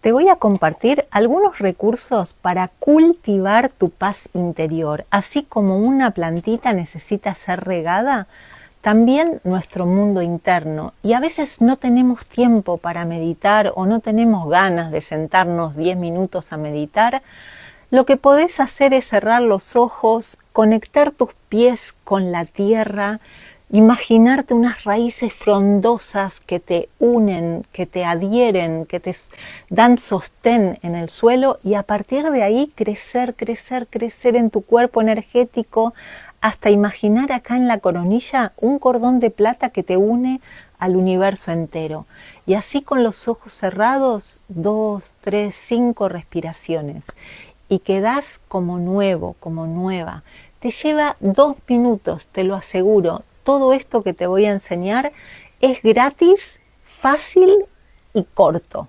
te voy a compartir algunos recursos para cultivar tu paz interior. Así como una plantita necesita ser regada, también nuestro mundo interno. Y a veces no tenemos tiempo para meditar o no tenemos ganas de sentarnos 10 minutos a meditar. Lo que podés hacer es cerrar los ojos, conectar tus pies con la tierra, imaginarte unas raíces frondosas que te unen, que te adhieren, que te dan sostén en el suelo y a partir de ahí crecer, crecer, crecer en tu cuerpo energético hasta imaginar acá en la coronilla un cordón de plata que te une al universo entero. Y así con los ojos cerrados, 2, 3, 5 respiraciones. Y quedás como nuevo, como nueva. Te lleva 2 minutos, te lo aseguro. Todo esto que te voy a enseñar es gratis, fácil y corto.